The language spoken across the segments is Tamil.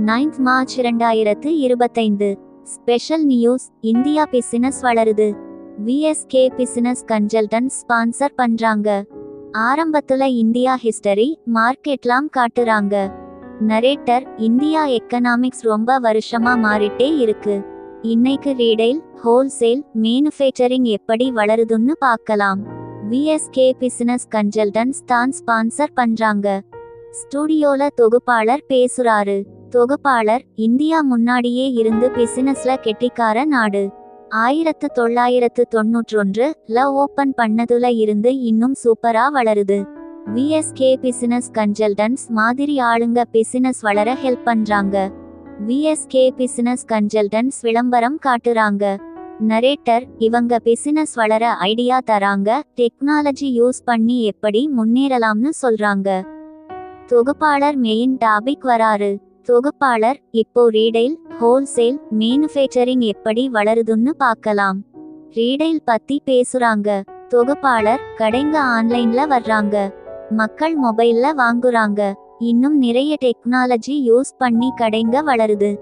9 March 2025. Special news. India business வளருது. விஎஸ்கே பிசினஸ் கன்சல்டன்ட் ஸ்பான்சர் பண்றாங்க. ஆரம்பத்துல இந்தியா ஹிஸ்டரி மார்க்கெட்லாம் காட்டுறாங்க. நரேட்டர். இந்தியா எக்கனாமிக்ஸ் ரொம்ப வருஷமா மாறிட்டே இருக்கு. இன்னைக்கு ரீடெயில், ஹோல்சேல், மேனுஃபேக்சரிங் எப்படி வளருதுன்னு பார்க்கலாம். விஎஸ்கே பிசினஸ் கன்சல்டன்ட்ஸ் தான் ஸ்பான்சர் பண்றாங்க. ஸ்டுடியோல தொகுப்பாளர் பேசுறாரு. தொகுப்பாளர். இந்தியா முன்னாடியே இருந்து பிசினஸ்ல கெட்டிக்கார நாடு. 1991ல ஓபன் பண்ணதுல இருந்து இன்னும் சூப்பரா வளருது. விஎஸ்கே பிசினஸ் கன்சல்டன்ட்ஸ் மாதிரி ஆளுங்க பிசினஸ் வளர ஹெல்ப் பண்றாங்க. விஎஸ்கே பிசினஸ் கன்சல்டன்ட்ஸ் விளம்பரம் காட்டுறாங்க. நரேட்டர். இவங்க பிசினஸ் வளர ஐடியா தராங்க. டெக்னாலஜி யூஸ் பண்ணி எப்படி முன்னேறலாம்னு சொல்றாங்க. தொகுப்பாளர் மெயின் டாபிக் வராரு. தொகுப்பாளர். இப்போ ரீடெயில், ஹோல்சேல், மேனுஃபேக்சரிங் எப்படி வளருதுன்னு பார்க்கலாம். ரீடெயில் பத்தி பேசுறாங்க. தொகுப்பாளர். கடைங்க ஆன்லைன்ல வர்றாங்க. மக்கள் மொபைல்ல வாங்குறாங்க. இன்னும் நிறைய டெக்னாலஜி யூஸ் பண்ணி கடைங்க வளருது.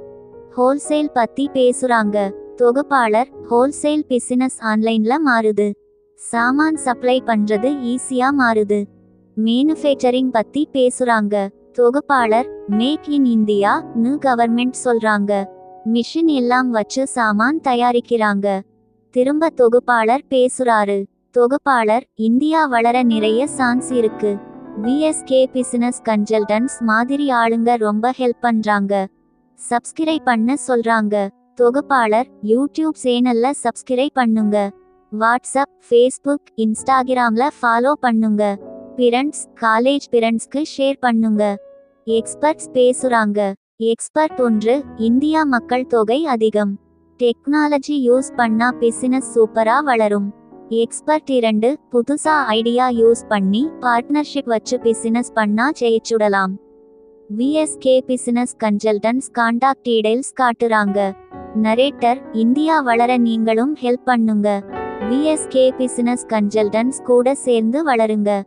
ஹோல்சேல் பத்தி பேசுறாங்க. தொகுப்பாளர். ஹோல்சேல் பிசினஸ் ஆன்லைன்ல மாறுது. சாமான் சப்ளை பண்றது ஈஸியா மாறுது. மேனுஃபேக்சரிங் பத்தி பேசுறாங்க. தொகுப்பாளர். மேக் இன் இந்தியா னு கவர்மெண்ட் சொல்றாங்க. மிஷின் எல்லாம் வச்சு சாமான் தயாரிக்கிறாங்க. திரும்ப தொகுப்பாளர் பேசுறாரு. தொகுப்பாளர். இந்தியா வளர நிறைய சான்ஸ் இருக்கு. விஎஸ்கே பிசினஸ் கன்சல்டன்ட்ஸ் மாதிரி ஆளுங்க ரொம்ப ஹெல்ப் பண்றாங்க. சப்ஸ்கிரைப் பண்ண சொல்றாங்க. தொகுப்பாளர். யூடியூப் சேனல்ல சப்ஸ்கிரைப் பண்ணுங்க. வாட்ஸ்அப், ஃபேஸ்புக், இன்ஸ்டாகிராம்ல ஃபாலோ பண்ணுங்க. பிரெண்ட்ஸ், காலேஜ் பிரெண்ட்ஸ்க்கு ஷேர் பண்ணுங்க. எக்ஸ்பர்ட்ஸ் பேசுறாங்க. எக்ஸ்பர்ட் 1. இந்தியா மக்கள் தொகை அதிகம். டெக்னாலஜி யூஸ் பண்ணா பிசினஸ் சூப்பரா வளரும். எக்ஸ்பர்ட் 2. புதுசா ஐடியா யூஸ் பண்ணி பார்ட்னர்ஷிப் வச்சு பிசினஸ் பண்ணா ஜெயிச்சுடலாம். VSK business consultants contact details காட்டுறாங்க. நரேட்டர். இந்தியா வளர நீங்களும் ஹெல்ப் பண்ணுங்க. விஎஸ்கே பிசினஸ் கன்சல்டன்ட்ஸ் கூட சேர்ந்து வளருங்க.